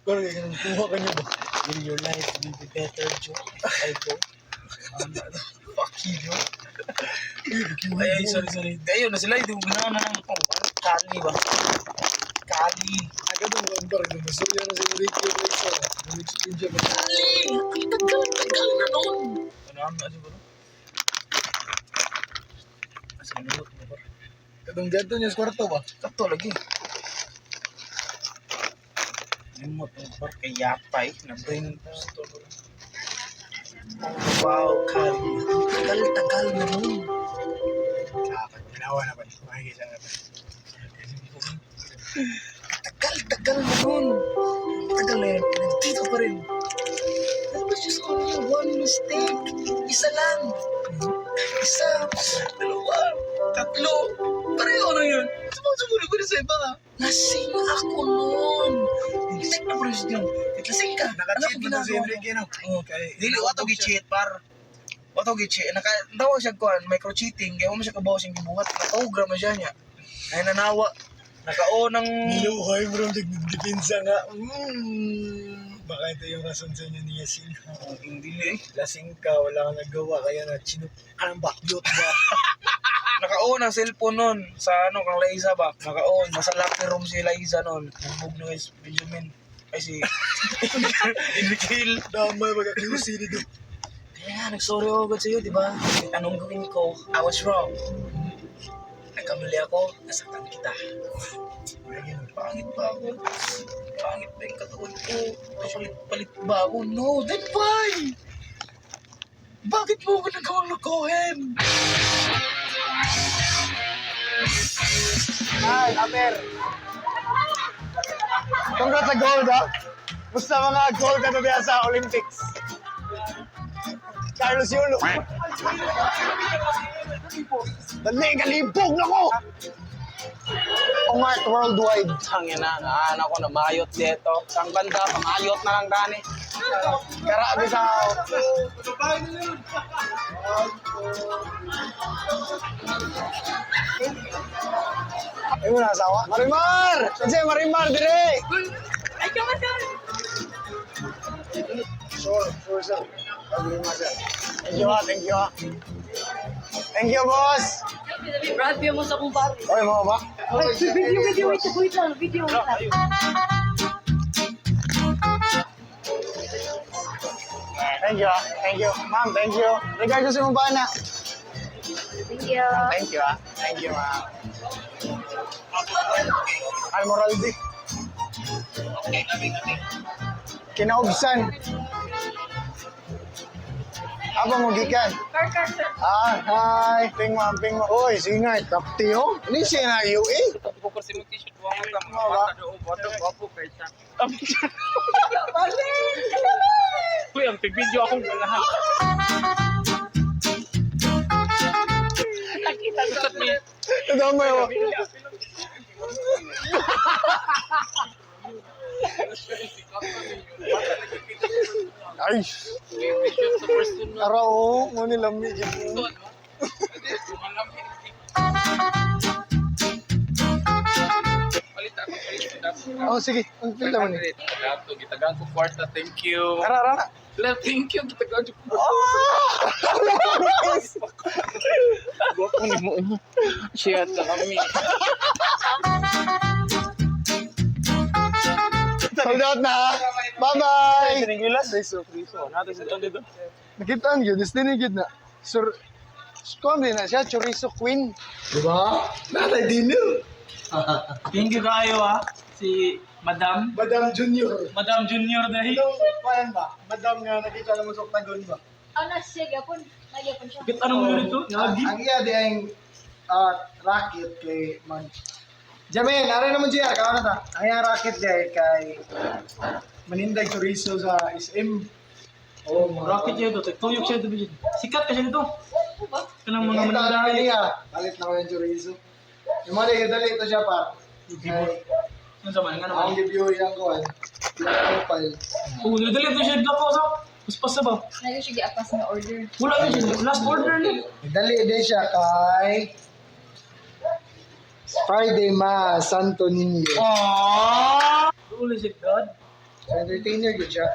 Kung kuha ka niyo ba? Will your life will be better, Joe? I go. Fuck you, Joe. Ay, sorry. Ayun na sila. Ito ginawa na ng Kali ba? Kali. Aga doon, Ronbar. Namasaya na si Ricky o Isa. Nag-explain siya ba? Kali! Ang tagal na noon. Ano ba ito? Asa nilot mo ba? Katong ganto niya sa kwarto ba? Kato lagi. Limot ang bar kay Yapay na brain store. Oh, wow, Kali. Tagal na nun. Ginawa na ba? Makikita na ba? Tagal na nun. Tagal na yun. Nandito pa rin. That was just only one mistake. Isa lang. Isa. Dalawa. Tatlo. Pareho na yun. Sumusubuli ko na sa iba. Lasing ako nun. Check na pala siya dyan. Lasing ka. Naka-cheat mo na si Enrique, no? Okay. Dili, wato gi-cheat, par. Wato gi-cheat. Nakatawa siya kuhan, micro-cheating. Kaya mo siya kabawas yung gibuhat. Nakaogra mo siya niya. Ay nanawa. Nakaonang... Niluhay mo rin nagdepensa nga. Baka ito yung rason sa inyo ni Yasin. Hindi eh. Lasing ka, wala kang nagawa. Kaya na-chinuk ka ng bakyot ba? Naka-on ang cellphone nun sa ano kang Liza ba? Naka-on. Nasa locker room si Liza nun. Nagbog na guys, Benjamin. Ay si... Enrique. Damay magka-QC dito. Kaya nga, nag-sorry ako agad sa'yo, di ba? Anong gawin ko? I was wrong. Nagkamali ako, nasaktan kita. Ayun, pangit ba ako? Pangit ba yung katawan ko? Palit ba ako? No, then why? Bakit mo ako nagawang lokohin? Hi, Amer. Congrats sa gold, ha? Basta mga gold ka na biya sa Olympics. Carlos Yulo. Dali, kalibog na ko! Umart worldwide. Tangin na, naan ako na mayot dito. Sang banda, pamayot na lang gani. Karabi sa ako. Ay mo na asawa? Marimar! Kasi Marimar, dire! Ay, kamasal! Sure, sir. Marimar, sir. Thank you, ha. Thank you, boss! Brad, biyo mo sa kong pare. Okay, mga ba? Video lang. Thank you, ha. Thank you. Ma'am, thank you. Regards sa mong bana. Thank you. Thank you, ha. Thank you, ma'am. Almoraldi. Kinaubsan. Apa mo gikan? Car, sir. Hi. Ping mo. Oy, singay. Kapti, oh. Ini siya na UE. Ko kasi mo t-shirt mo ang mga Mga ba? bata doon, bata gwapo kay siya. Uy, ang tig-video akong galahan. Nakita ko sa ni. Nadamay mo. Ay. Araw, mo nilamig. Oh, sige. Ang pila mo ni. Dato, gitagaan ko kwarta, thank you. Ara. Thank you, gitagaan ko kwarta. Yes. Gwapo ni mo. Share ka kami. Sold out na. Bye-bye. Sinigilas. Riso. Natin sa tondo doon. Nakita ang yun. Istinigid na. Sir, kumbi na siya. Chorizo Queen. Diba? Natay dinner. Thank you kayo si Madam. Madam Junior. Madam Junior dahil. Ito, paano ba? Madam nga nakita naman sa Octagon ba? Ano siya, yapon. Nagyapon siya. Bakit ano mo nito? Lagi? Ang iya di ang racket kay Mag. Jamin, aray naman siya. Kawan na ta. Ang iya racket kay Maninday Chorizo sa SM. Oh, rocket siya ito. Tuyok siya ito. Sikat ka siya dito. Kanang mga Ito, mananda. ano niya? Balit na ko yung chorizo. Yung mali, dali ito siya pa. Ano sa mga Ang naman? review yung kuhan. Yung profile. Oo, dali ito siya dito sa. Paspas na ba? Nagyo siya giapas na order. Wala na siya. Last order ni. Dali din siya kay Friday Ma Santo Niño. Aww! Wala siya God. So, entertainer yun siya.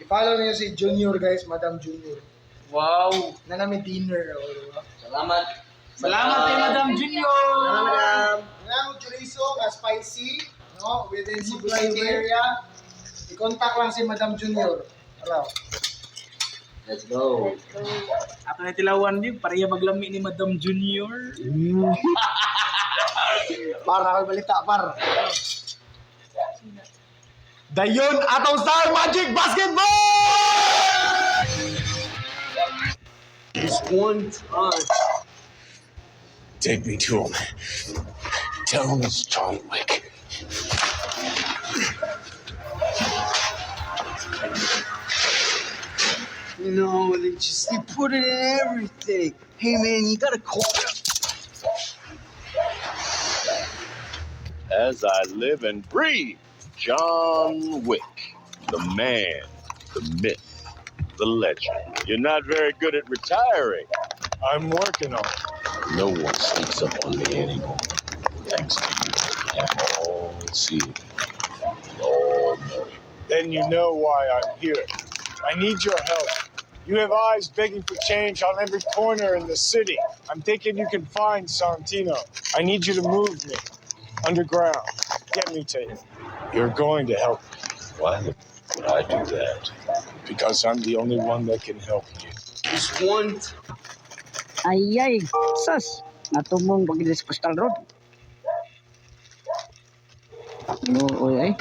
I-follow niyo si Junior guys, Madam Junior. Wow. Na namin dinner. O, diba? Salamat. Salamat kay Madam Junior! Nga mo chorizo nga spicy, no? Within Cebu City area. I-contact lang si Madam Junior. Araw. Let's go. Ako na tilawan din, pareha maglami ni Madam Junior. Para ako balita, par. Dayon atong Star Magic Basketball! This one time. Take me to him. Tell him it's John Wick. No, they put it in everything. Hey man, you gotta call it. As I live and breathe, John Wick, the man, the myth, the legend. You're not very good at retiring. I'm working on it. No one sneaks up on me anymore. Thanks to you. I'm all seeing. All knowing. Then you know why I'm here. I need your help. You have eyes begging for change on every corner in the city. I'm thinking you can find Santino. I need you to move me underground. Get me to him. You're going to help me Why would I do that? because I'm the only one that can help you. This one Ayay, sas. Natumong pag sa Coastal Road. No, oy ay.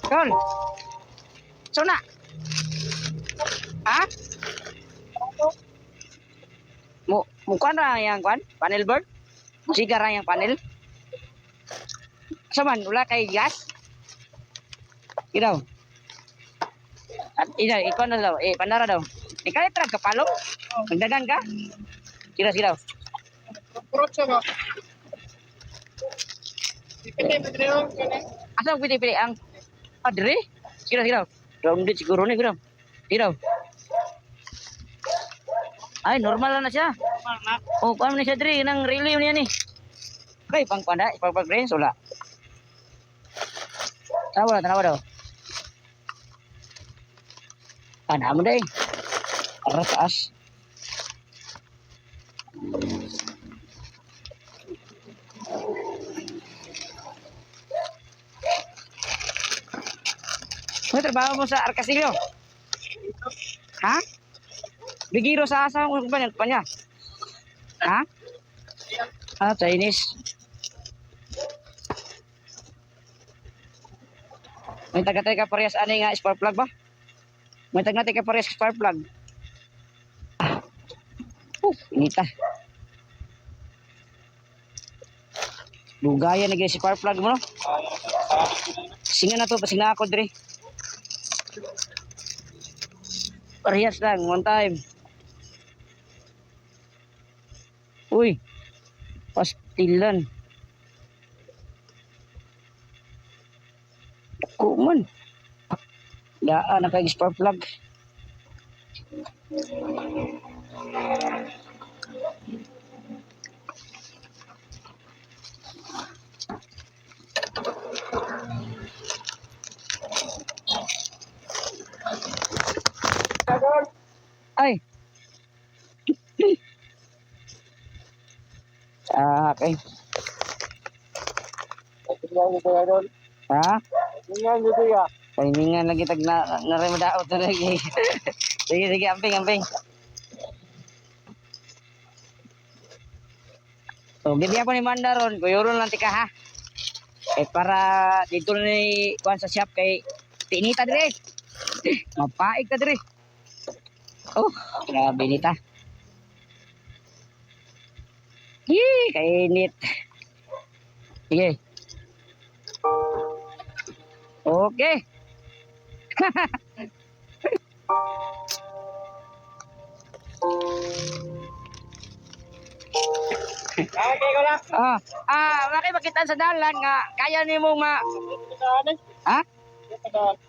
Tol. So na. Ha? Kuan ra yang kuan? Panel board? Sigar ra yang panel? Saman, wala kay gas? Ikaw. At ikaw na daw. Panara daw. Ikaw ay trag kapalong? Magdagan ka? Sira. Asa ang pili ang padre? Sira. Rounded siguro ni gram. Sira. Ay, normal na siya. Oh, paano ni siya dre? Nang relay niya ni. Okay, pang panda. Pag-pag-rin, sula. Tanawa daw. Pana mo day. Para taas. Ano trabaho mo sa Arcasillo? Ha? Bigiro sa asa mo ba niya? Ha? Ah, Chinese. May taga-taga parehas ani nga spark plug ba? May taga-taga parehas spark plug. Inita. Bugaya na gyud si spark plug mo no? Singa na to, pasing na ako dre. Parehas lang, one time. Uy. Pastilan. Kuman. Daan na kay spark plug. Ay. Okay. Ha? Timingan lagi tag na remadaot na lagi. Sige, amping. So, bibigyan ko ni Mandaron, kuyoron lang tika ha. Para dito ni kuan sa shop kay tinita dire. Mapaig ka dire. Oh, grabe nita. Kainit. Sige. Okay. Makita sa dalan nga kaya nimo Ha?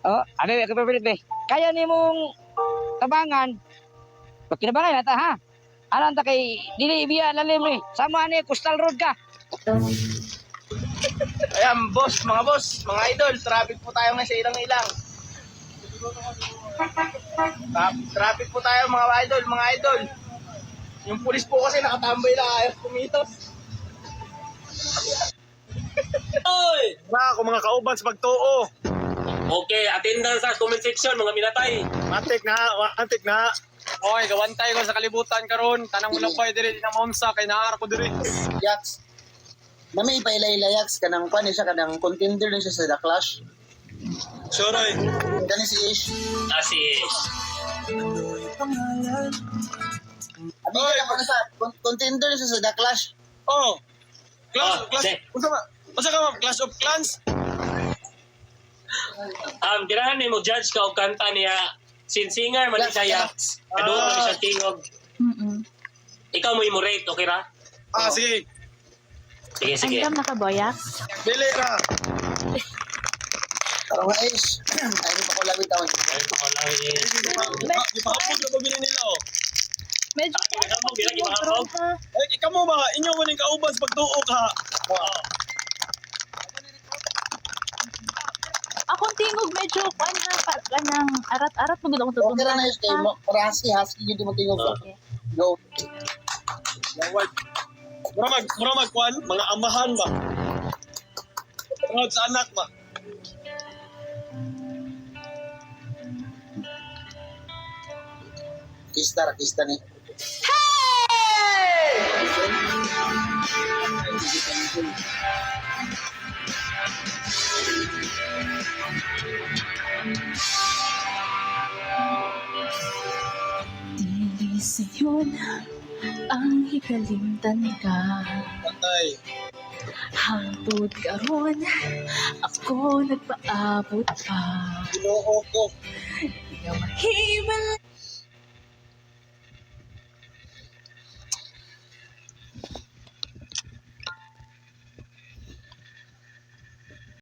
Oh, abi ka be. Kaya nimong tabangan. Pag kinabangan nata ha. Anan ta kay dili biya lalim ni. Sama ni Coastal Road ka. Ayan, boss, mga idol, traffic po tayo ngayon sa ilang-ilang. Traffic po tayo mga idol. Yung pulis po kasi nakatambay na ayaw kumitos. Oy! Na ako mga kauban sa pagtuo. Okay, attendance sa comment section mga minatay. Antik na. Okay, gawantay ko sa kalibutan karon. Tanang mo lang pa diri na maunsa kay naara ko diri. Yaks. Nami ipaila-ila yaks kanang pan siya kanang contender din siya sa The Clash. Soroy. Kani si Ish. Kasi Abi ka na sa contender din siya sa The Clash. Oh. Unsa ka Clash of Clans? ganahan ni mo judge ka og kanta niya sinsinger man siya yaks. Kadu man siya tingog. Ikaw mo i-rate, okay ra? Sige. Sige. nakaboyak? Dili ra. Pero nga Ish, ay pa ko lagi taon. Ay, pa ko lang eh. Ipahapog na bagay nila oh. Medyo Ginamog, ginamog. Ikaw mo ba inyo mo ning kauban sa pagtuo ka? akong tingog medyo kuan na kanang arat-arat mo gud akong Okay ra na Ish kay mo para husky yun di mo tingog. Go. Mura magkuan mga amahan ba? Tungod sa anak ba? Kista ni. Dili sayon ang hikalimtan ka. Patay. Hangtod karon ako nagpaabot pa. Ginoo ko. Di ka mahimala